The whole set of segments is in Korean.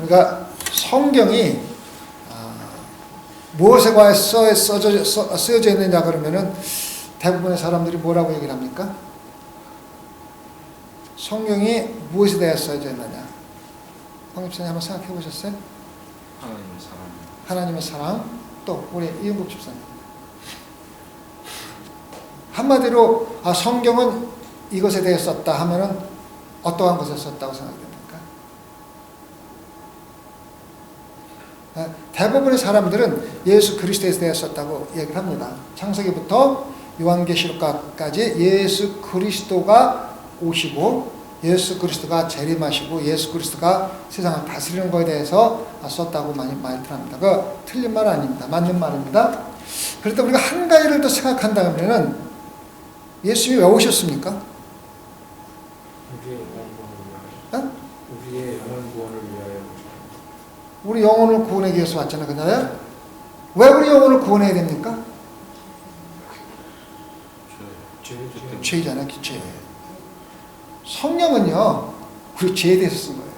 그러니까 성경이 무엇에 관해 쓰여져 있느냐 그러면은 대부분의 사람들이 뭐라고 얘기를 합니까? 성경이 무엇에 대해 써져 있느냐? 황 집사님 한번 생각해 보셨어요? 하나님의 사랑. 하나님의 사랑. 또 우리 이은국 집사님. 한마디로 성경은 이것에 대해 썼다 하면은 어떠한 것에 썼다고 생각됩니까? 대부분의 사람들은 예수 그리스도에 대해 썼다고 얘기를 합니다. 창세기부터 요한계시록까지 예수 그리스도가 오시고 예수 그리스도가 재림하시고 예수 그리스도가 세상을 다스리는 것에 대해서 썼다고 많이 말을 합니다. 그 틀린 말 아닙니다. 맞는 말입니다. 그런데 우리가 한 가지를 더 생각한다면은 예수님이 왜 오셨습니까? 우리의 영혼 구원을 위하여. 우리 영혼을 구원하기 위해서 왔잖아요. 그날에 왜 우리 영혼을 구원해야 됩니까? 죄잖아요. 죄. 성령은요 우리 죄에 대해서 쓴 거예요.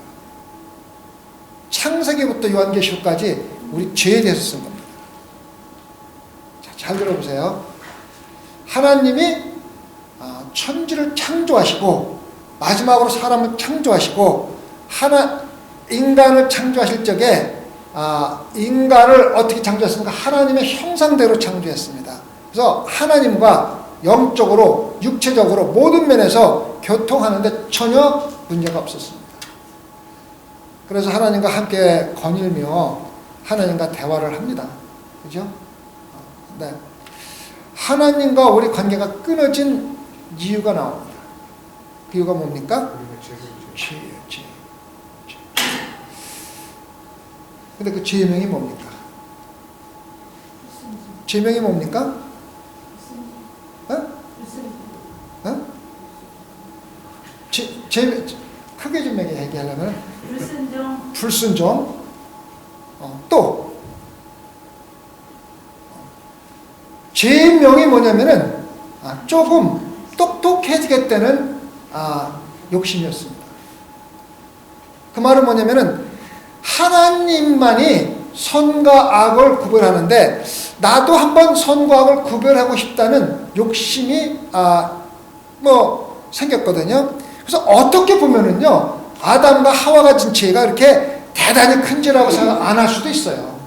창세기부터 요한계시록까지 우리 죄에 대해서 쓴 겁니다. 자, 잘 들어보세요. 하나님이 천지를 창조하시고 마지막으로 사람을 창조하시고 인간을 창조하실 적에 인간을 어떻게 창조했습니까? 하나님의 형상대로 창조했습니다. 그래서 하나님과 영적으로 육체적으로 모든 면에서 교통하는데 전혀 문제가 없었습니다. 그래서 하나님과 함께 거닐며 하나님과 대화를 합니다. 그죠? 네. 하나님과 우리 관계가 끊어진 이유가 나옵니다. 그 이유가 뭡니까? 죄예요, 죄. 근데 그 죄명이 뭡니까? 죄명이 뭡니까? 크게 좀 얘기하려면 불순종. 또 죄명이 뭐냐면은 조금 똑똑해지겠다는 욕심이었습니다. 그 말은 뭐냐면은 하나님만이 선과 악을 구별하는데 나도 한번 선과 악을 구별하고 싶다는 욕심이 생겼거든요. 그래서 어떻게 보면은요 아담과 하와가 진 죄가 이렇게 대단히 큰 죄라고 생각 안 할 수도 있어요.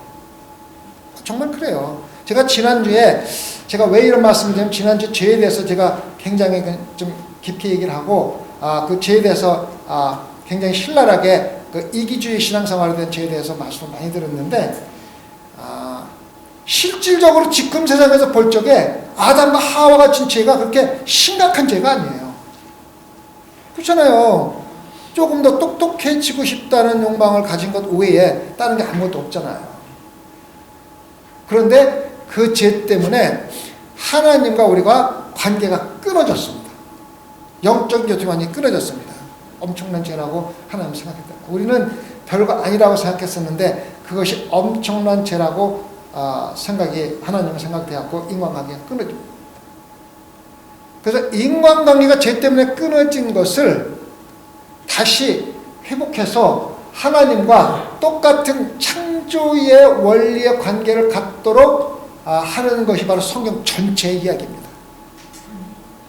정말 그래요. 제가 지난주에 제가 왜 이런 말씀을 드리냐면 지난주 죄에 대해서 제가 굉장히 좀 깊이 얘기를 하고 그 죄에 대해서 굉장히 신랄하게 그 이기주의 신앙생활에 대한 죄에 대해서 말씀을 많이 들었는데 실질적으로 지금 세상에서 볼 적에 아담과 하와가 진 죄가 그렇게 심각한 죄가 아니에요. 그렇잖아요. 조금 더 똑똑해지고 싶다는 욕망을 가진 것 외에 다른 게 아무것도 없잖아요. 그런데 그 죄 때문에 하나님과 우리가 관계가 끊어졌습니다. 영적 교통이 끊어졌습니다. 엄청난 죄라고 하나님 생각했다. 우리는 별거 아니라고 생각했었는데 그것이 엄청난 죄라고 하나님은 생각되었고 인간관계가 끊어집니다. 그래서 인간관계가 죄 때문에 끊어진 것을 다시 회복해서 하나님과 똑같은 창조의 원리의 관계를 갖도록 하는 것이 바로 성경 전체의 이야기입니다.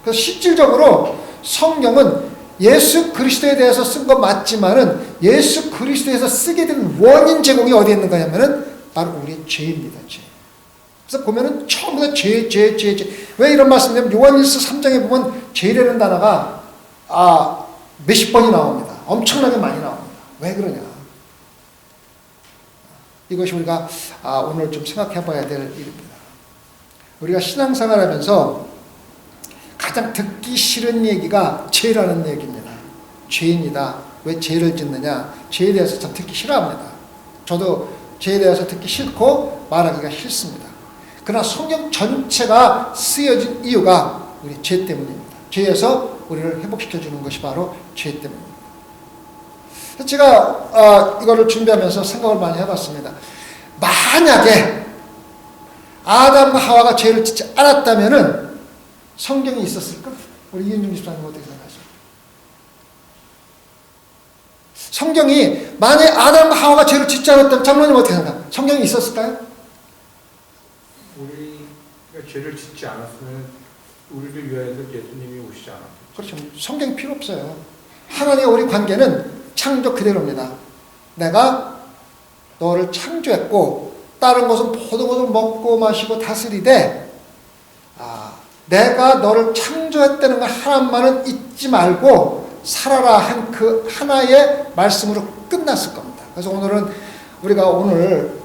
그래서 실질적으로 성경은 예수 그리스도에 대해서 쓴 건 맞지만은 예수 그리스도에서 쓰게 된 원인 제공이 어디에 있는 거냐면은 바로 우리의 죄입니다. 죄. 그래서 보면은 처음부터 죄. 왜 이런 말씀이냐면 요한일서 3장에 보면 죄라는 단어가 몇십 번이 나옵니다. 엄청나게 많이 나옵니다. 왜 그러냐? 이것이 우리가 오늘 좀 생각해 봐야 될 일입니다. 우리가 신앙생활하면서 가장 듣기 싫은 얘기가 죄라는 얘기입니다. 죄인이다. 왜 죄를 짓느냐? 죄에 대해서 참 듣기 싫어합니다. 저도 죄에 대해서 듣기 싫고 말하기가 싫습니다. 그러나 성경 전체가 쓰여진 이유가 우리 죄 때문입니다. 죄에서 우리를 회복시켜주는 것이 바로 죄 때문입니다. 제가 이거를 준비하면서 생각을 많이 해봤습니다. 만약에 아담과 하와가 죄를 짓지 않았다면은 성경이 있었을까? 우리 이은중 집사님 어떻게 생각하십니까? 성경이 만약에 아담과 하와가 죄를 짓지 않았다면 장로님 어떻게 생각해요? 성경이 있었을까요? 우리가 죄를 짓지 않았으면 우리를 위하여서 예수님이 오시지 않았겠죠. 그렇죠. 성경이 필요 없어요. 하나님과 우리 관계는 창조 그대로입니다. 내가 너를 창조했고 다른 것은 모든 것을 먹고 마시고 다스리되 내가 너를 창조했다는 걸 하나만은 잊지 말고 살아라 한 그 하나의 말씀으로 끝났을 겁니다. 그래서 오늘은 우리가 오늘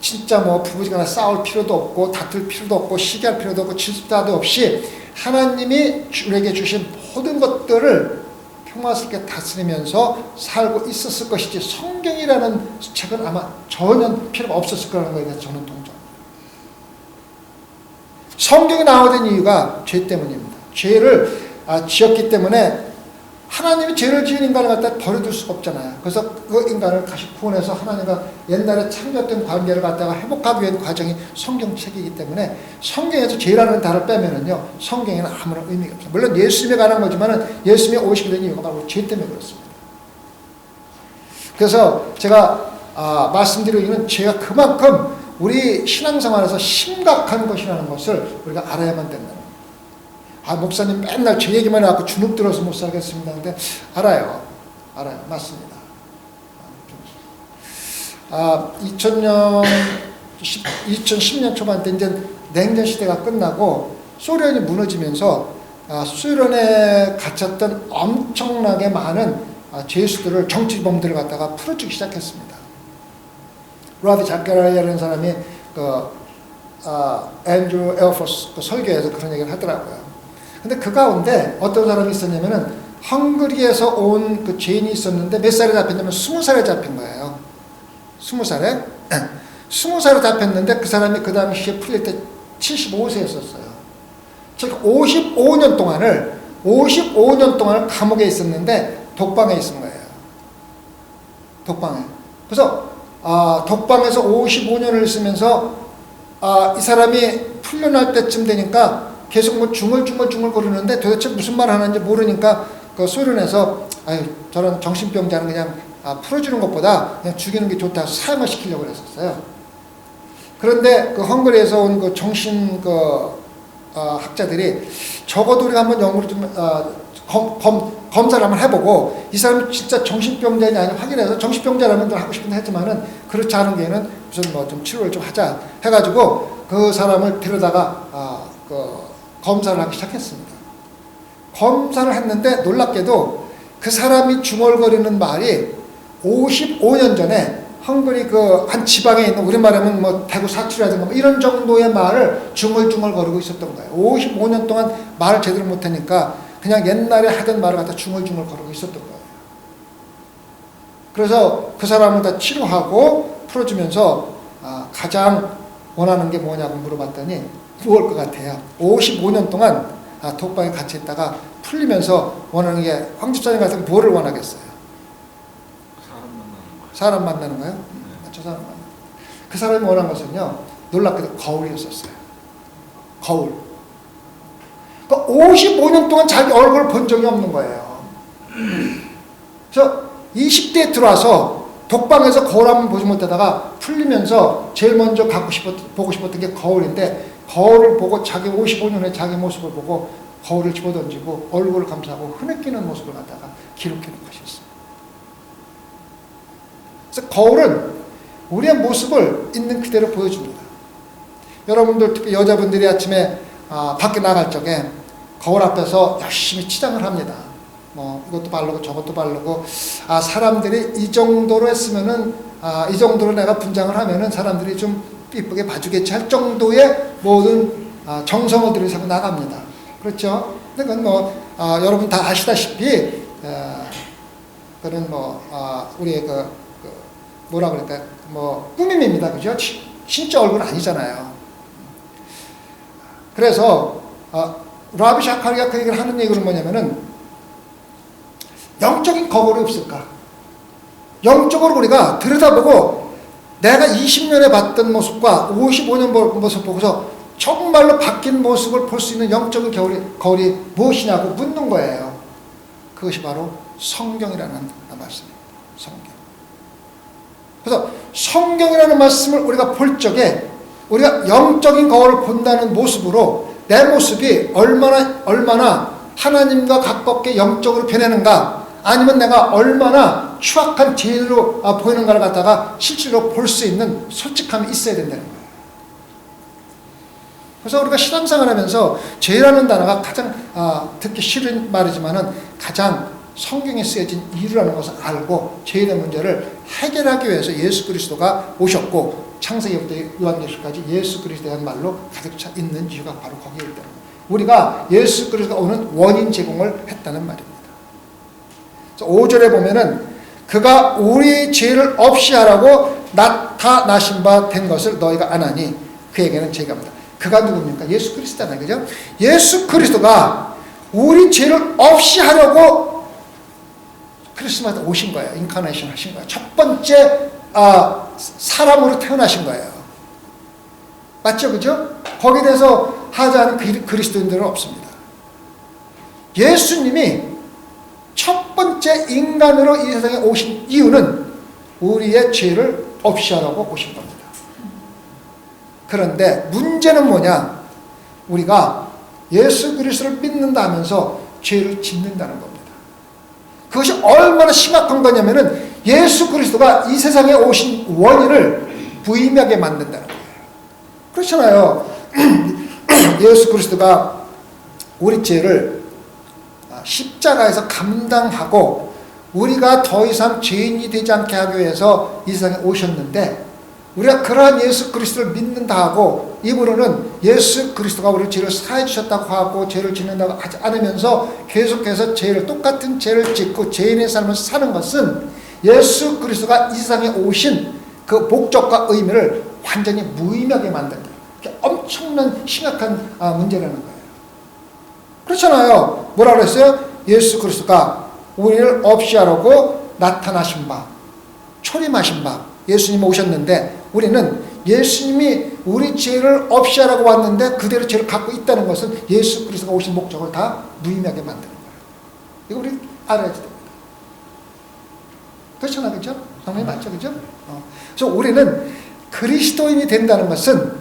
진짜 뭐 부부지간에 싸울 필요도 없고 다툴 필요도 없고 시기할 필요도 없고 질투도 없이 하나님이 우리에게 주신 모든 것들을 평화스럽게 다스리면서 살고 있었을 것이지 성경이라는 책은 아마 전혀 필요가 없었을 거라는 거에 대해서 저는 동조합니다. 성경이 나오던 이유가 죄 때문입니다. 죄를 지었기 때문에 하나님이 죄를 지은 인간을 갖다 버려둘 수가 없잖아요. 그래서 그 인간을 다시 구원해서 하나님과 옛날에 창조했던 관계를 갖다가 회복하기 위한 과정이 성경책이기 때문에 성경에서 죄라는 단어를 빼면은요, 성경에는 아무런 의미가 없어요. 물론 예수님에 관한 거지만은 예수님이 오시게 된 이유가 바로 죄 때문에 그렇습니다. 그래서 제가 말씀드리기는 죄가 그만큼 우리 신앙생활에서 심각한 것이라는 것을 우리가 알아야만 된다는 거예요. 목사님 맨날 제 얘기만 해갖고 주눅 들어서 못 살겠습니다. 근데 알아요. 맞습니다. 2010년 초반 때 이제 냉전 시대가 끝나고 소련이 무너지면서 소련에 갇혔던 엄청나게 많은 죄수들을 정치범들을 갖다가 풀어주기 시작했습니다. 라비 자카리아라는 사람이 앤드루 에어포스 설교에서 그런 얘기를 하더라고요. 근데 그 가운데 어떤 사람이 있었냐면은 헝가리에서 온 그 죄인이 있었는데 몇 살에 잡혔냐면 20살에 잡힌 거예요. 20살에? 20살에 잡혔는데 그 사람이 그 당시에 풀릴 때 75세였었어요. 즉 55년 동안을 감옥에 있었는데 독방에 있은 거예요. 독방에. 그래서 독방에서 55년을 있으면서 이 사람이 풀려날 때쯤 되니까 계속 뭐 중얼중얼 거리는데 도대체 무슨 말 하는지 모르니까 그 소련에서 저런 정신병자는 그냥 풀어주는 것보다 그냥 죽이는 게 좋다 해서 사형을 시키려고 그랬었어요. 그런데 그 헝가리에서 온 그 정신 학자들이 적어도 우리가 한번 연구를 좀 검사를 한번 해보고 이 사람이 진짜 정신병자냐 아니면 확인해서 정신병자라면 하고 싶은데 했지만은 그렇지 않은 게는 무슨 뭐 좀 치료를 좀 하자 해가지고 그 사람을 데려다가 검사를 하기 시작했습니다. 검사를 했는데 놀랍게도 그 사람이 중얼거리는 말이 55년 전에 헝가리 한 지방에 있는 우리말에 하면 뭐 대구 사투리라든가 뭐 이런 정도의 말을 중얼중얼거리고 있었던 거예요. 55년 동안 말을 제대로 못하니까 그냥 옛날에 하던 말을 갖다 중얼중얼거리고 있었던 거예요. 그래서 그 사람을 다 치료하고 풀어주면서 가장 원하는 게 뭐냐고 물어봤더니 무엇일 것 같아요? 55년 동안 독방에 갇혀 있다가 풀리면서 원하는 게 황 집사님 같은 뭐를 원하겠어요? 사람 만나는 거예요? 저 사람 만나는 거예요. 그 사람이 원한 것은요, 놀랍게도 거울이었었어요. 거울. 그러니까 55년 동안 자기 얼굴을 본 적이 없는 거예요. 그래서 20대에 들어와서 독방에서 거울 한번 보지 못하다가 풀리면서 제일 먼저 보고 싶었던 게 거울인데 거울을 보고 자기 55년의 자기 모습을 보고 거울을 집어던지고 얼굴을 감싸고 흐느끼는 모습을 갖다가 기록해 놓은 것이었습니다. 그래서 거울은 우리의 모습을 있는 그대로 보여줍니다. 여러분들 특히 여자분들이 아침에 밖에 나갈 적에 거울 앞에서 열심히 치장을 합니다. 뭐 이것도 바르고 저것도 바르고 사람들이 이 정도로 했으면은 이 정도로 내가 분장을 하면은 사람들이 좀 이쁘게 봐주겠지 할 정도의 모든 정성을 들여서 나갑니다. 그렇죠? 근데 그건 뭐 여러분 다 아시다시피 그는 우리의 뭐라 그럴까요? 꾸밈입니다. 그죠? 진짜 얼굴 아니잖아요. 그래서 라비 자카리아가 그 얘기를 하는 얘기는 뭐냐면은 영적인 거울이 없을까? 영적으로 우리가 들여다보고 내가 20년에 봤던 모습과 55년 모습 보고서 정말로 바뀐 모습을 볼 수 있는 영적인 거울이 무엇이냐고 묻는 거예요. 그것이 바로 성경이라는 말씀입니다. 성경. 그래서 성경이라는 말씀을 우리가 볼 적에 우리가 영적인 거울을 본다는 모습으로 내 모습이 얼마나 하나님과 가깝게 영적으로 변하는가, 아니면 내가 얼마나 추악한 죄인으로 보이는가를 갖다가 실제로 볼 수 있는 솔직함이 있어야 된다는 거예요. 그래서 우리가 신앙생활 하면서 죄라는 단어가 가장 듣기 싫은 말이지만은 가장 성경에 쓰여진 이유라는 것을 알고 죄에 대한 문제를 해결하기 위해서 예수 그리스도가 오셨고, 창세기부터 요한계시까지 예수 그리스도에 대한 말로 가득 차 있는 이유가 바로 거기에 있다는 거예요. 우리가 예수 그리스도가 오는 원인 제공을 했다는 말입니다. 5절에 보면은 그가 우리 죄를 없이 하라고 나타나신 바 된 것을 너희가 아나니 그에게는 죄가 없다. 그가 누굽니까? 예수 그리스도잖아요. 그죠? 예수 그리스도가 우리 죄를 없이 하려고 크리스마스 오신 거예요. 인카네이션 하신 거예요. 첫 번째 사람으로 태어나신 거예요. 맞죠? 그죠? 거기에 대해서 하지 않은 그리스도인들은 없습니다. 예수님이 첫 번째 인간으로 이 세상에 오신 이유는 우리의 죄를 없이 하라고 오신 겁니다. 그런데 문제는 뭐냐? 우리가 예수 그리스도를 믿는다 하면서 죄를 짓는다는 겁니다. 그것이 얼마나 심각한 거냐면은 예수 그리스도가 이 세상에 오신 원인을 부인하게 만든다는 거예요. 그렇잖아요. 예수 그리스도가 우리 죄를 십자가에서 감당하고 우리가 더 이상 죄인이 되지 않게 하기 위해서 이 세상에 오셨는데, 우리가 그러한 예수 그리스도를 믿는다 하고 입으로는 예수 그리스도가 우리 죄를 사해 주셨다고 하고 죄를 짓는다고 하지 않으면서 계속해서 똑같은 죄를 짓고 죄인의 삶을 사는 것은 예수 그리스도가 이 세상에 오신 그 목적과 의미를 완전히 무의미하게 만든다. 엄청난 심각한 문제라는 거예요. 그렇잖아요. 뭐라 그랬어요? 예수 그리스도가 우리를 없이 하라고 나타나신 바, 초림하신 바, 예수님이 오셨는데, 우리는 예수님이 우리 죄를 없이 하라고 왔는데 그대로 죄를 갖고 있다는 것은 예수 그리스도가 오신 목적을 다 무의미하게 만드는 거예요. 이거 우리 알아야 됩니다. 그렇잖아요. 그죠? 당연히 맞죠. 그죠? 그래서 우리는 그리스도인이 된다는 것은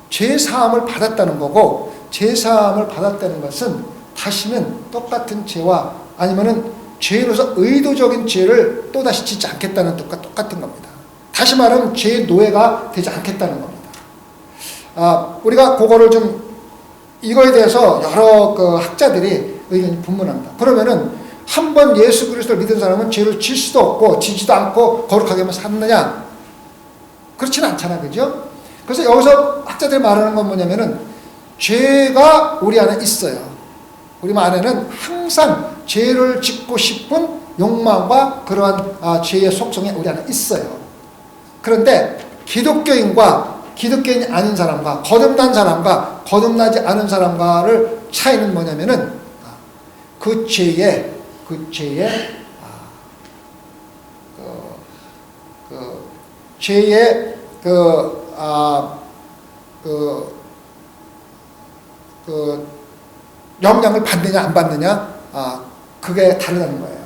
죄 사함을 받았다는 거고, 죄 사함을 받았다는 것은 다시는 똑같은 죄와 아니면은 죄로서 의도적인 죄를 또다시 짓지 않겠다는 똑같은 겁니다. 다시 말하면 죄의 노예가 되지 않겠다는 겁니다. 우리가 그거를 좀 이거에 대해서 여러 학자들이 의견이 분분합니다. 그러면은 한 번 예수 그리스도를 믿은 사람은 죄를 질 수도 없고 지지도 않고 거룩하게만 샀느냐? 그렇지는 않잖아요. 그죠? 그래서 여기서 학자들이 말하는 건 뭐냐면은 죄가 우리 안에 있어요. 우리 안에는 항상 죄를 짓고 싶은 욕망과 그러한 죄의 속성이 우리 안에 있어요. 그런데 기독교인과 기독교인이 아닌 사람과 거듭난 사람과 거듭나지 않은 사람과를 차이는 뭐냐면은 그 죄의 영향을 받느냐 안 받느냐, 그게 다르다는 거예요.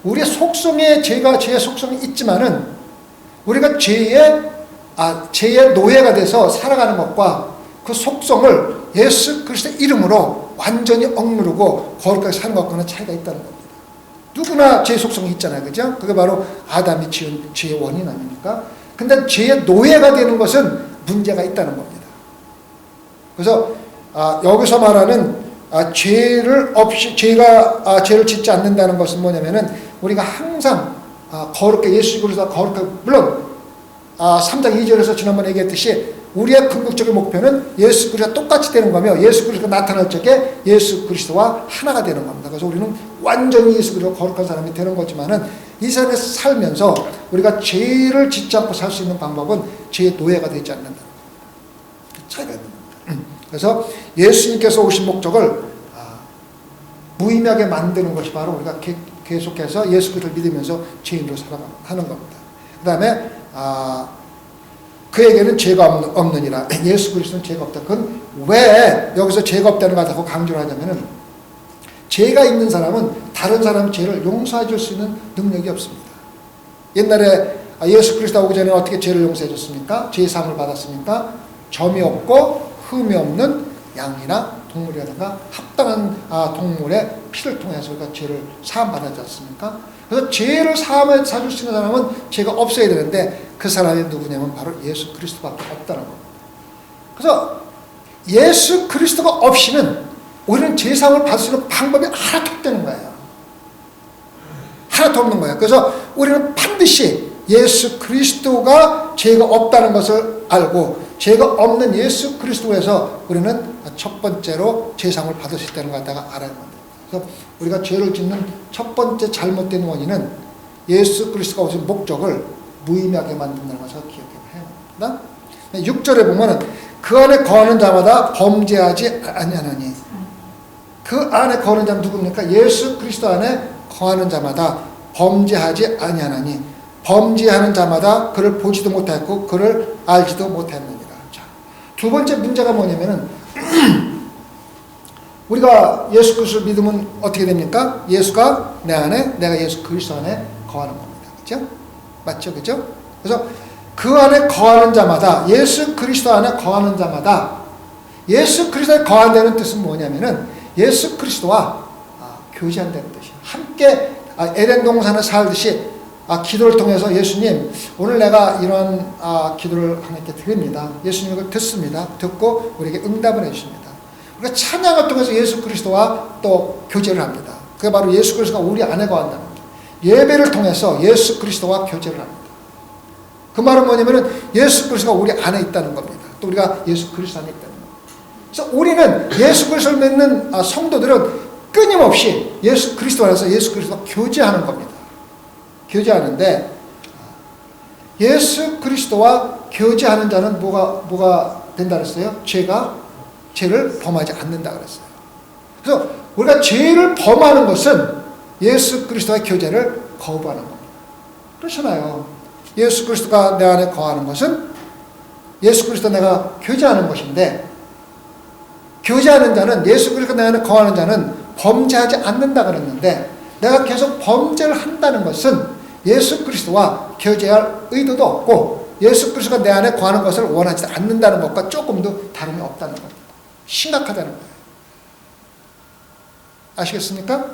우리의 속성에 죄의 속성이 있지만은 우리가 죄의 노예가 돼서 살아가는 것과 그 속성을 예수 그리스도의 이름으로 완전히 억누르고 거룩하게 사는 것과는 차이가 있다는 겁니다. 누구나 죄의 속성이 있잖아요. 그죠? 그게 바로 아담이 지은 죄의 원인 아닙니까? 근데 죄의 노예가 되는 것은 문제가 있다는 겁니다. 그래서 여기서 말하는 죄를 짓지 않는다는 것은 뭐냐면은 우리가 항상 거룩하게 예수 그리스도가 거룩하게, 물론 3장 2절에서 지난번에 얘기했듯이 우리의 궁극적인 목표는 예수 그리스도와 똑같이 되는 거며 예수 그리스도가 나타날 적에 예수 그리스도와 하나가 되는 겁니다. 그래서 우리는 완전히 예수 그리스도 거룩한 사람이 되는 거지만은 이 세상에 살면서 우리가 죄를 짓지 않고 살 수 있는 방법은 죄의 노예가 되지 않는다는 겁니다. 차이가 있는 겁니다. 그래서 예수님께서 오신 목적을 무의미하게 만드는 것이 바로 우리가 계속해서 예수 그리스도를 믿으면서 죄인으로 살아가는 겁니다. 그 다음에 그에게는 죄가 없느니라. 예수 그리스도는 죄가 없다. 그건 왜 여기서 죄가 없다는 걸 갖고 강조를 하냐면은 죄가 있는 사람은 다른 사람의 죄를 용서해 줄 수 있는 능력이 없습니다. 옛날에 예수 그리스도 오기 전에 어떻게 죄를 용서해 줬습니까? 죄 사함을 받았습니까? 점이 없고 흠이 없는 양이나 동물이라든가 합당한 동물의 피를 통해서 우리가 죄를 사함 받았지 않습니까? 그래서 죄를 사함을 사줄 수 있는 사람은 죄가 없어야 되는데 그 사람이 누구냐면 바로 예수 그리스도밖에 없다는 겁니다. 그래서 예수 그리스도가 없이는 우리는 죄 사함을 받을 수 있는 방법이 하나도 없다는 거예요. 하나도 없는 거예요. 그래서 우리는 반드시 예수 그리스도가 죄가 없다는 것을 알고 죄가 없는 예수 그리스도에서 우리는 첫 번째로 죄상을 받을 수 있다는 걸 갖다가 알아야 합니다. 그래서 우리가 죄를 짓는 첫 번째 잘못된 원인은 예수 그리스도가 오신 목적을 무의미하게 만든다는 것을 기억해야 합니다. 6절에 보면은 그 안에 거하는 자마다 범죄하지 아니하나니, 그 안에 거하는 자는 누굽니까? 예수 그리스도 안에 거하는 자마다 범죄하지 아니하나니, 범죄하는 자마다 그를 보지도 못하였고 그를 알지도 못하였느니라. 자, 두 번째 문제가 뭐냐면은 우리가 예수 그리스도를 믿으면 어떻게 됩니까? 예수가 내 안에, 내가 예수 그리스도 안에 거하는 겁니다. 그렇죠? 맞죠? 그렇죠? 그래서 그 안에 거하는 자마다, 예수 그리스도 안에 거하는 자마다, 예수 그리스도에 거한다는 뜻은 뭐냐면은 예수 그리스도와 교제한다는 뜻이에요. 함께 에덴 동산을 살듯이 기도를 통해서 예수님, 오늘 내가 이런 기도를 하나님께 드립니다. 예수님 이걸 듣습니다. 듣고 우리에게 응답을 해주십니다. 우리가 찬양을 통해서 예수 그리스도와 또 교제를 합니다. 그게 바로 예수 그리스도가 우리 안에 거한다는 겁니다. 예배를 통해서 예수 그리스도와 교제를 합니다. 그 말은 뭐냐면은 예수 그리스도가 우리 안에 있다는 겁니다. 또 우리가 예수 그리스도 안에 있다는 겁니다. 그래서 우리는 예수 그리스도를 믿는 성도들은 끊임없이 예수 그리스도 안에서 예수 그리스도와 교제하는 겁니다. 교제하는데, 예수 그리스도와 교제하는 자는 뭐가 된다 그랬어요? 죄를 범하지 않는다 그랬어요. 그래서 우리가 죄를 범하는 것은 예수 그리스도와의 교제를 거부하는 겁니다. 그렇잖아요. 예수 그리스도가 내 안에 거하는 것은 예수 그리스도 내가 교제하는 것인데, 교제하는 자는, 예수 그리스도 내 안에 거하는 자는 범죄하지 않는다 그랬는데, 내가 계속 범죄를 한다는 것은 예수 그리스도와 교제할 의도도 없고 예수 그리스도가 내 안에 거하는 것을 원하지 않는다는 것과 조금도 다름이 없다는 겁니다. 심각하다는 거예요. 아시겠습니까?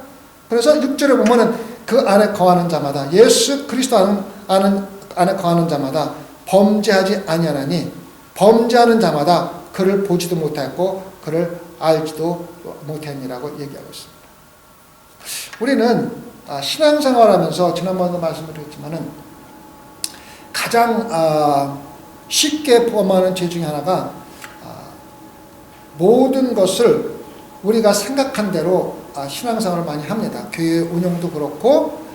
그래서 6절에 보면은 그 안에 거하는 자마다, 예수 그리스도 안에 거하는 자마다 범죄하지 아니하나니, 범죄하는 자마다 그를 보지도 못하였고 그를 알지도 못했니라고 얘기하고 있습니다. 우리는 신앙생활하면서 지난번에도 말씀드렸지만은 가장 쉽게 범하는 죄 중에 하나가 모든 것을 우리가 생각한 대로 신앙생활을 많이 합니다. 교회 운영도 그렇고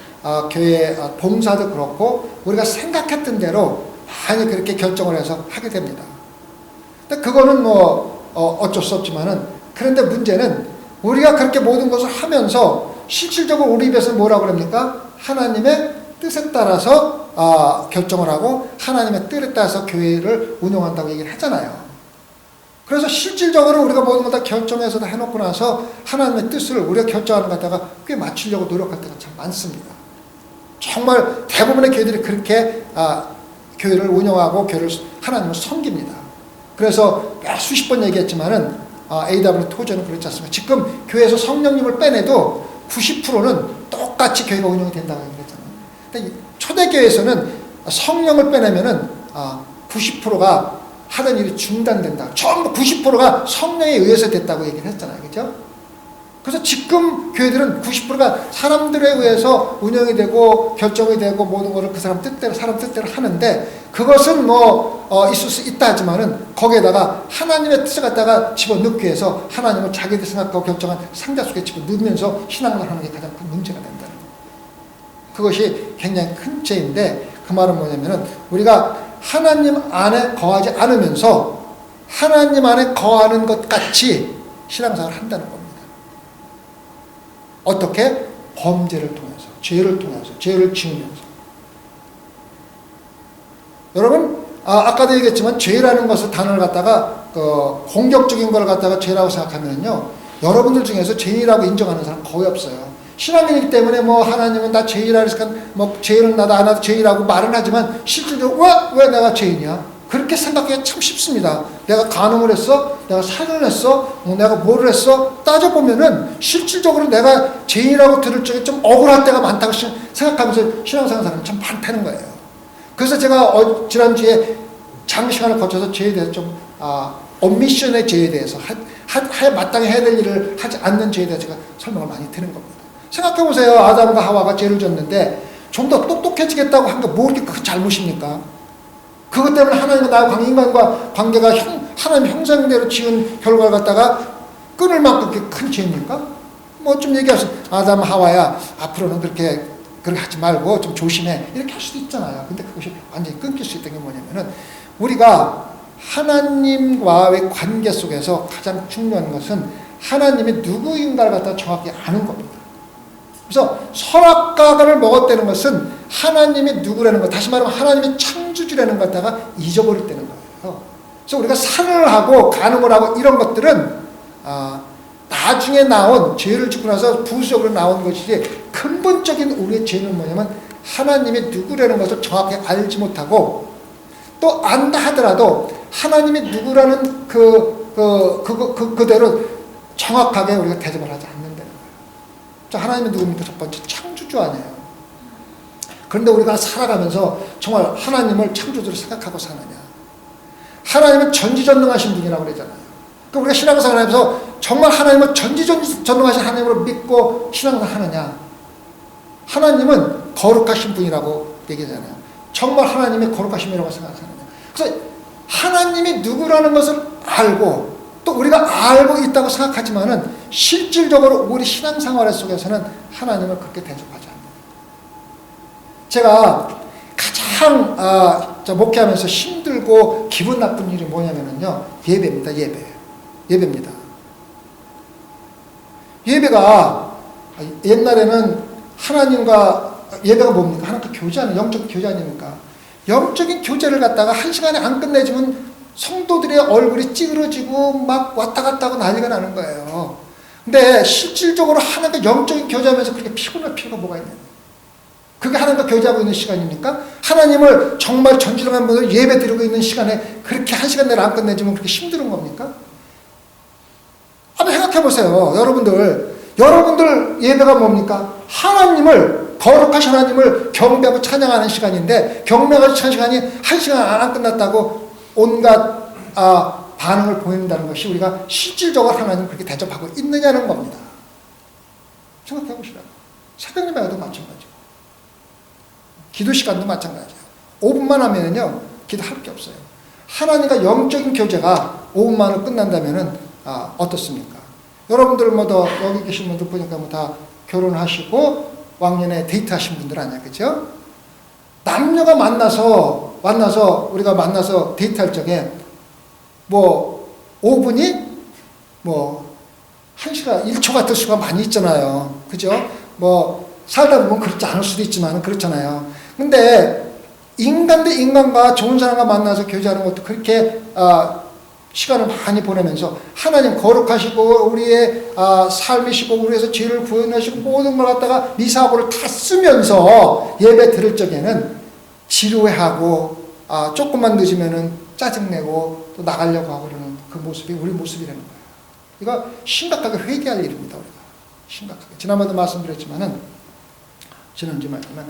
교회 봉사도 그렇고 우리가 생각했던 대로 많이 그렇게 결정을 해서 하게 됩니다. 근데 그거는 어쩔 수 없지만은, 그런데 문제는 우리가 그렇게 모든 것을 하면서 실질적으로 우리 입에서 뭐라고 그럽니까? 하나님의 뜻에 따라서 결정을 하고 하나님의 뜻에 따라서 교회를 운영한다고 얘기를 하잖아요. 그래서 실질적으로 우리가 모든 걸 다 결정해서 다 해놓고 나서 하나님의 뜻을 우리가 결정하는 것 갖다가 꽤 맞추려고 노력할 때가 참 많습니다. 정말 대부분의 교회들이 그렇게 교회를 운영하고 교회를 하나님을 섬깁니다. 그래서 수십 번 얘기했지만은 AW 토저는 그렇지 않습니까? 지금 교회에서 성령님을 빼내도 90%는 똑같이 교회가 운영이 된다고 얘기했잖아요. 근데 초대교회에서는 성령을 빼내면은 90%가 하던 일이 중단된다. 전부 90%가 성령에 의해서 됐다고 얘기를 했잖아요. 그죠? 그래서 지금 교회들은 90%가 사람들에 의해서 운영이 되고 결정이 되고 모든 것을 그 사람 뜻대로 하는데, 그것은 있을 수 있다 하지만은 거기에다가 하나님의 뜻을 갖다가 집어넣기 위해서 하나님을 자기들 생각하고 결정한 상자 속에 집어넣으면서 신앙을 하는 게 가장 큰 문제가 된다는 거예요. 그것이 굉장히 큰 죄인데, 그 말은 뭐냐면은 우리가 하나님 안에 거하지 않으면서 하나님 안에 거하는 것 같이 신앙생활을 한다는 겁니다. 어떻게? 범죄를 통해서, 죄를 통해서, 죄를 지으면서. 여러분, 아까도 얘기했지만 죄라는 것을 단어를 갖다가 공격적인 걸 갖다가 죄라고 생각하면요, 여러분들 중에서 죄인이라고 인정하는 사람 거의 없어요. 신앙이기 때문에 뭐 하나님은 나 죄인이라 그래서 뭐 죄인은 나도 안 하도 죄인이라고 말은 하지만 실질적으로 왜 내가 죄인이야? 그렇게 생각하기가 참 쉽습니다. 내가 간음을 했어? 내가 살인을 했어? 내가 뭐를 했어? 따져보면은 실질적으로 내가 죄인이라고 들을 적에 좀 억울할 때가 많다고 생각하면서 신앙생활 사람이 참 많다는 거예요. 그래서 제가 지난주에 장시간을 거쳐서 죄에 대해서 좀 엄미션의 죄에 대해서 마땅히 해야 될 일을 하지 않는 죄에 대해서 제가 설명을 많이 드는 겁니다. 생각해보세요. 아담과 하와가 죄를 졌는데 좀 더 똑똑해지겠다고 한 게 뭐 이렇게 큰 잘못입니까? 그것 때문에 하나님과 인간과 관계가 하나님 형상대로 지은 결과를 갖다가 끊을 만큼 그렇게 큰 죄입니까? 뭐 좀 얘기하세요. 아담 하와야 앞으로는 그렇게 하지 말고 좀 조심해 이렇게 할 수도 있잖아요. 근데 그것이 완전히 끊길 수 있던 게 뭐냐면은 우리가 하나님과의 관계 속에서 가장 중요한 것은 하나님이 누구인가를 갖다 정확히 아는 겁니다. 그래서 선악과를 먹었다는 것은 하나님이 누구라는 것, 다시 말하면 하나님이 창조주라는 것 갖다가 잊어버렸다는 거예요. 그래서 우리가 산을 하고 간음을 하고 이런 것들은 나중에 나온 죄를 짓고 나서 부수적으로 나온 것이지 근본적인 우리의 죄는 뭐냐면 하나님이 누구라는 것을 정확히 알지 못하고 또 안다 하더라도 하나님이 누구라는 그대로 정확하게 우리가 대접을 하지 않는다는 거예요. 하나님이 누굽니까? 첫 번째 창조주 아니에요. 그런데 우리가 살아가면서 정말 하나님을 창조주로 생각하고 사느냐? 하나님은 전지전능하신 분이라고 그러잖아요. 그러니까 우리가 신앙생활하면서 정말 하나님을 전지전능하신 하나님으로 믿고 신앙생활 하느냐? 하나님은 거룩하신 분이라고 얘기하잖아요. 정말 하나님의 거룩하심이라고 생각하느냐? 그래서 하나님이 누구라는 것을 알고 또 우리가 알고 있다고 생각하지만은 실질적으로 우리 신앙생활 속에서는 하나님을 그렇게 대접하지 않는다. 제가 가장 목회하면서 힘들고 기분 나쁜 일이 뭐냐면요 예배입니다. 예배입니다. 예배가 옛날에는 하나님과 예배가 뭡니까? 하나님과 교제하는 영적 교제 아닙니까? 영적인 교제를 갖다가 한 시간에 안 끝내주면 성도들의 얼굴이 찌그러지고 막 왔다 갔다 하고 난리가 나는 거예요. 근데 실질적으로 하나님과 영적인 교제하면서 그렇게 피곤할 필요가 뭐가 있냐? 그게 하나님과 교제하고 있는 시간입니까? 하나님을 정말 전지전능한 분으로 예배 드리고 있는 시간에 그렇게 한 시간 내로 안 끝내주면 그렇게 힘든 겁니까? 한번 생각해 보세요. 여러분들 예배가 뭡니까? 하나님을 거룩하신 하나님을 경배하고 찬양하는 시간인데 경배하고 찬양하는 시간이 한 시간 안 끝났다고 온갖 반응을 보인다는 것이 우리가 실질적으로 하나님을 그렇게 대접하고 있느냐는 겁니다. 생각해 보시라고. 새벽 예배도 마찬가지고 기도 시간도 마찬가지예요. 5분만 하면은요 기도할 게 없어요. 하나님과 영적인 교제가 5분만으로 끝난다면은 어떻습니까? 여러분들 뭐 여기 계신 분들 보니까 뭐 다 결혼하시고 왕년에 데이트하신 분들 아니야, 그죠? 남녀가 만나서 우리가 만나서 데이트할 적에 뭐 5분이 뭐 1시간 1초 같은 수가 많이 있잖아요, 그죠? 뭐 살다 보면 그렇지 않을 수도 있지만 그렇잖아요. 근데 인간 대 인간과 좋은 사람과 만나서 교제하는 것도 그렇게 시간을 많이 보내면서 하나님 거룩하시고 우리의 삶이시고 우리에서 죄를 구원하시고 모든 걸 갖다가 미사고를 다 쓰면서 예배 들을 적에는 지루해하고 조금만 늦으면은 짜증내고 또 나가려고 하고 그러는 그 모습이 우리 모습이라는 거예요. 이거 심각하게 회개할 일입니다. 우리가 심각하게. 지난번도 말씀드렸지만은 지난주 말씀은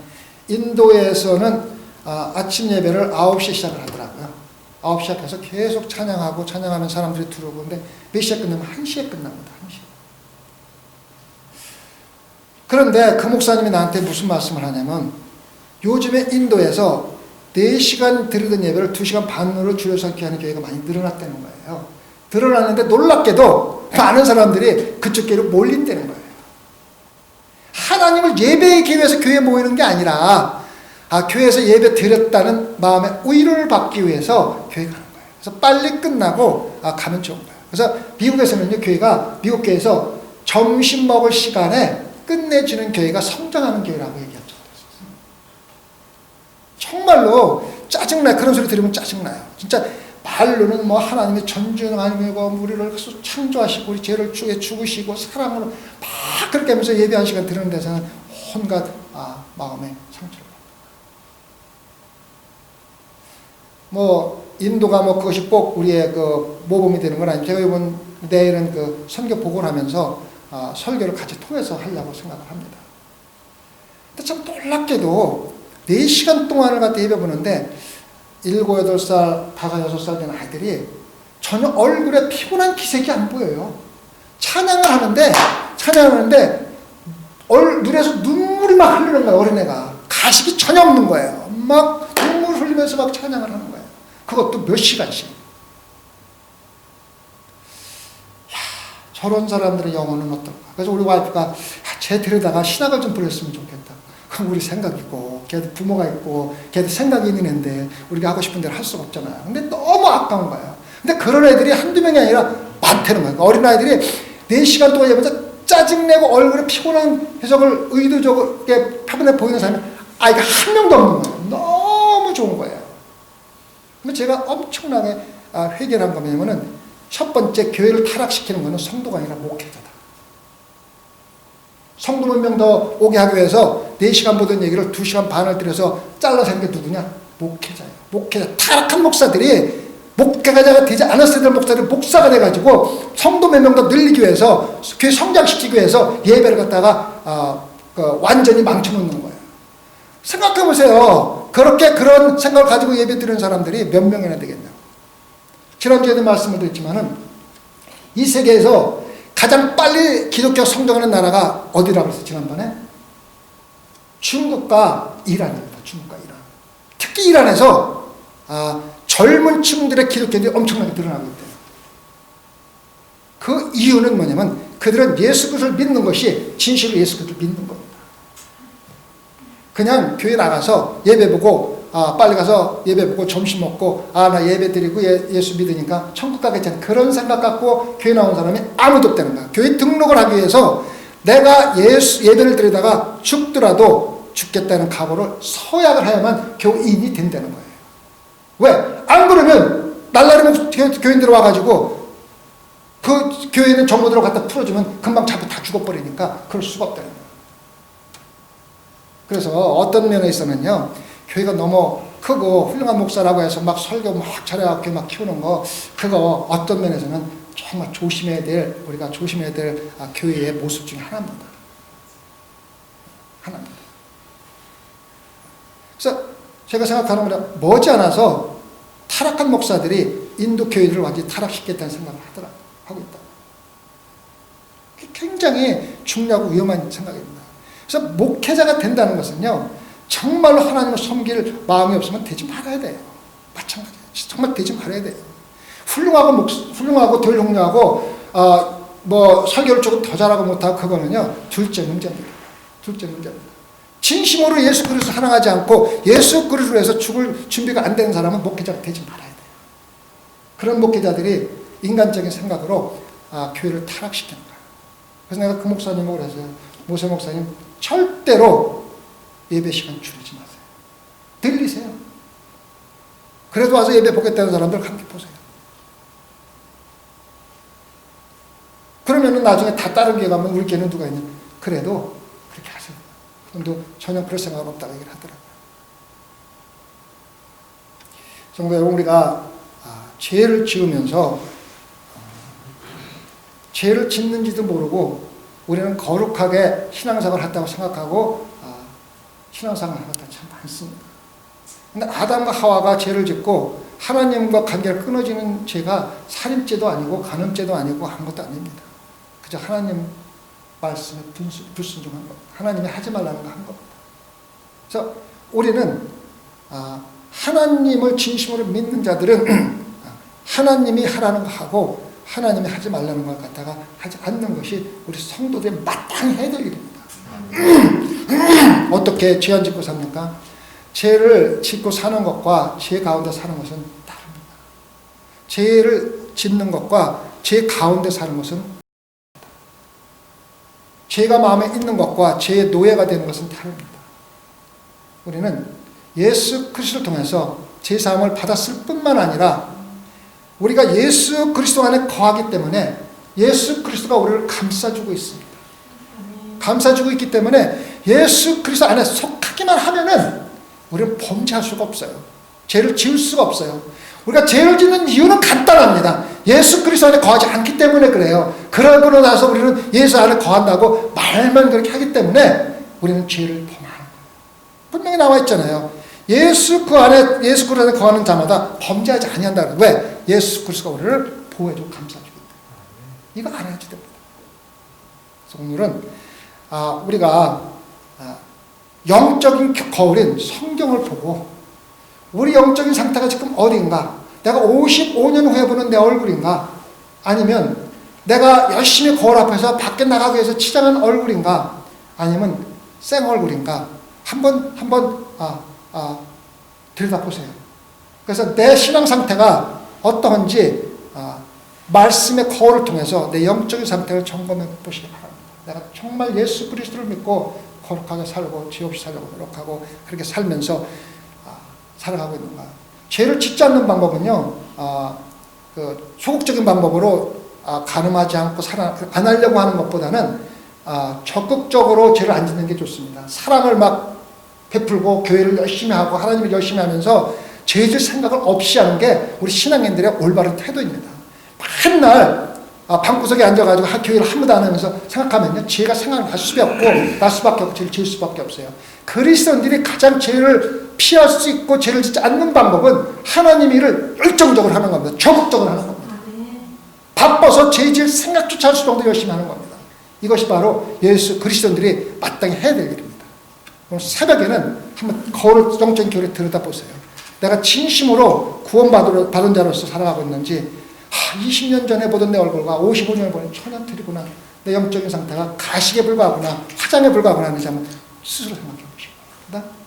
인도에서는 아침 예배를 9시에 시작을 하더라고요. 9시 시작해서 계속 찬양하면 사람들이 들어오고, 근데 몇 시에 끝나면 1시에 끝납니다. 1시. 그런데 그 목사님이 나한테 무슨 말씀을 하냐면, 요즘에 인도에서 4시간 드리던 예배를 2시간 반으로 줄여서 하는 교회가 많이 늘어났다는 거예요. 늘어났는데 놀랍게도 많은 사람들이 그쪽 교회로 몰린다는 거예요. 하나님을 예배의 기회에서 교회에 모이는 게 아니라 교회에서 예배 드렸다는 마음의 위로를 받기 위해서 교회 가는 거예요. 그래서 빨리 끝나고 가면 좋은 거예요. 그래서 미국에서는요, 미국 교회에서 점심 먹을 시간에 끝내주는 교회가 성장하는 교회라고 얘기하죠. 정말로 짜증나요. 그런 소리 들으면 짜증나요. 진짜 말로는 뭐 하나님이 전지전능하시고 우리를 창조하시고 우리 죄를 죽으시고 사랑으로 그렇게 하면서 예배 한 시간 드리는 데서는 온갖 마음의 상처를 받아요. 뭐 인도가 뭐 그것이 꼭 우리의 그 모범이 되는 건 아니고, 제가 이번 내일은 그 선교 보고를 하면서 설교를 같이 통해서 하려고 생각을 합니다. 근데 참 놀랍게도 4시간 동안을 갖다 예배 보는데 7, 8살, 5, 6살 된 아이들이 전혀 얼굴에 피곤한 기색이 안 보여요. 찬양을 하는데 눈에서 눈물이 막 흐르는 거예요. 어린애가 가식이 전혀 없는 거예요. 막 눈물 흘리면서 막 찬양을 하는 거예요. 그것도 몇 시간씩. 저런 사람들의 영혼은 어떨까? 그래서 우리 와이프가 쟤 데려다가 신학을 좀 보냈으면 좋겠다. 그럼 우리 생각이고, 걔도 부모가 있고, 걔도 생각이 있는 애인데 우리가 하고 싶은 대로 할 수가 없잖아요. 근데 너무 아까운 거예요. 근데 그런 애들이 한두 명이 아니라 많다는 거예요. 어린아이들이 4시간 동안 예배하면서 짜증내고 얼굴에 피곤한 해석을 의도적으로 표현해 보이는 사람이 아이가 한 명도 없는 거예요. 너무 좋은 거예요. 근데 제가 엄청나게 회개한 거 뭐냐면은, 첫 번째 교회를 타락시키는 거는 성도가 아니라 목회자다. 성도 몇 명 더 오게 하기 위해서 4시간 보던 얘기를 2시간 반을 들여서 잘라서 하는 게 누구냐? 목회자예요. 목회자. 타락한 목사들이, 목회자가 되지 않았을 때 목사들이 목사가 돼가지고 성도 몇 명 더 늘리기 위해서, 교회 성장시키기 위해서 예배를 갖다가 완전히 망쳐놓는 거예요. 생각해보세요. 그런 생각을 가지고 예배 드리는 사람들이 몇 명이나 되겠냐고. 지난주에도 말씀을 드렸지만은, 이 세계에서 가장 빨리 기독교 성장하는 나라가 어디라고 했어요, 지난번에? 중국과 이란입니다. 중국과 이란. 특히 이란에서 젊은 층들의 기독교들이 엄청나게 늘어나고 있대요. 그 이유는 뭐냐면, 그들은 예수 그리스도를 믿는 것이 진실로 예수 그리스도를 믿는 겁니다. 그냥 교회 나가서 예배 보고, 빨리 가서 예배 보고 점심 먹고, 나 예배 드리고 예수 믿으니까 천국 가겠지, 그런 생각 갖고 교회 나온 사람이 아무도 없다는 거야. 교회 등록을 하기 위해서 내가 예배를 드리다가 죽더라도 죽겠다는 각오를 서약을 해야만 교인이 된다는 거예요. 왜? 안 그러면 날라리면 교인들 와가지고 그 교회는 정보들을 갖다 풀어주면 금방 잡고 다 죽어버리니까 그럴 수가 없다는 거예요. 그래서 어떤 면에 있어서는요, 교회가 너무 크고 훌륭한 목사라고 해서 막 설교 막 잘해갖고 막 키우는 거, 그거 어떤 면에서는 정말 우리가 조심해야 될 교회의 모습 중에 하나입니다. 그래서 제가 생각하는 건, 머지않아서 타락한 목사들이 인도 교회를 완전히 타락시켰다는 생각을 하고 있다. 굉장히 중요하고 위험한 생각입니다. 그래서 목회자가 된다는 것은요, 정말로 하나님을 섬길 마음이 없으면 되지 말아야 돼요. 마찬가지예요. 정말 되지 말아야 돼요. 훌륭하고 덜 훌륭하고 뭐 설교를 조금 더 잘하고 못하고, 그거는요 둘째 문제입니다. 진심으로 예수 그리스도 사랑하지 않고 예수 그리스도로 해서 죽을 준비가 안 되는 사람은 목회자가 되지 말아야 돼요. 그런 목회자들이 인간적인 생각으로 교회를 타락시키는 거예요. 그래서 내가 그 목사님하고 그랬어요. 모세 목사님, 절대로 예배 시간 줄이지 마세요. 들리세요. 그래도 와서 예배 보겠다는 사람들 함께 보세요. 그러면은 나중에 다 다른 교회 가면 우리 교회는 누가 있냐? 그래도 그렇게 하세요. 그런데 전혀 그럴 생각은 없다고 얘기를 하더라고요. 성도 여러분, 우리가 죄를 지으면서 죄를 짓는지도 모르고 우리는 거룩하게 신앙생활을 했다고 생각하고 신앙생활을 하는 것도 참 많습니다. 근데 아담과 하와가 죄를 짓고 하나님과 관계가 끊어지는 죄가 살인죄도 아니고 간음죄도 아니고 아무것도 아닙니다. 그저 하나님 말씀에 불순종한 겁니다. 하나님이 하지 말라는 거 한 겁니다. 그래서 우리는 하나님을 진심으로 믿는 자들은 하나님이 하라는 거 하고 하나님이 하지 말라는 걸 갖다가 하지 않는 것이 우리 성도들이 마땅히 해야 될 일입니다. 어떻게 죄 안 짓고 삽니까? 죄를 짓고 사는 것과 죄 가운데 사는 것은 다릅니다. 죄를 짓는 것과 죄 가운데 사는 것은, 죄가 마음에 있는 것과 죄의 노예가 되는 것은 다릅니다. 우리는 예수 그리스도를 통해서 죄사함을 받았을 뿐만 아니라 우리가 예수 그리스도 안에 거하기 때문에 예수 그리스도가 우리를 감싸주고 있습니다. 감싸주고 있기 때문에 예수 그리스도 안에 속하기만 하면은 우리는 범죄할 수가 없어요. 죄를 지을 수가 없어요. 우리가 죄를 짓는 이유는 간단합니다. 예수 그리스도 안에 거하지 않기 때문에 그래요. 그러고 나서 우리는 예수 안에 거한다고 말만 그렇게 하기 때문에 우리는 죄를 범하는 거예요. 분명히 나와 있잖아요. 예수 그리스도 안에 거하는 자마다 범죄하지 아니한다는. 왜? 예수 그리스도가 우리를 보호해주고 감싸주기 때문에. 이거 알아야지 됩니다. 그래서 오늘은 우리가 영적인 거울인 성경을 보고 우리 영적인 상태가 지금 어딘가, 내가 55년 후에 보는 내 얼굴인가, 아니면 내가 열심히 거울 앞에서 밖에 나가기 위해서 치장한 얼굴인가, 아니면 생 얼굴인가, 한번 들여다보세요. 그래서 내 신앙 상태가 어떠한지 말씀의 거울을 통해서 내 영적인 상태를 점검해 보시기 바랍니다. 내가 정말 예수 그리스도를 믿고 거룩하게 살고 죄 없이 살려고 노력하고 그렇게 살면서 살아가고 있는가. 죄를 짓지 않는 방법은요, 그 소극적인 방법으로 가늠하지 않고 안 하려고 하는 것보다는 적극적으로 죄를 안 짓는 게 좋습니다. 사랑을 막 베풀고 교회를 열심히 하고 하나님을 열심히 하면서 죄 질 생각을 없이 하는 게 우리 신앙인들의 올바른 태도입니다. 맨날 방구석에 앉아가지고 교회를 한 번도 안 하면서 생각하면요, 죄가 생각날 수밖에 없고 죄를 지을 수밖에 없어요. 그리스도인들이 가장 죄를 피할 수 있고 죄를 짓지 않는 방법은 하나님 일을 열정적으로 하는 겁니다. 적극적으로 하는 겁니다. 바빠서 죄 지을 생각조차 할 수 정도 열심히 하는 겁니다. 이것이 바로 예수 그리스도인들이 마땅히 해야 될 일입니다. 오늘 새벽에는 한번 거울 영적인 교회를 들여다보세요. 내가 진심으로 구원받은 자로서 살아가고 있는지, 20년 전에 보던 내 얼굴과 55년에 보는 천연틀이구나. 내 영적인 상태가 가식에 불과하구나, 화장에 불과하구나 하는지 한번 스스로 생각해 보시기 바랍니다.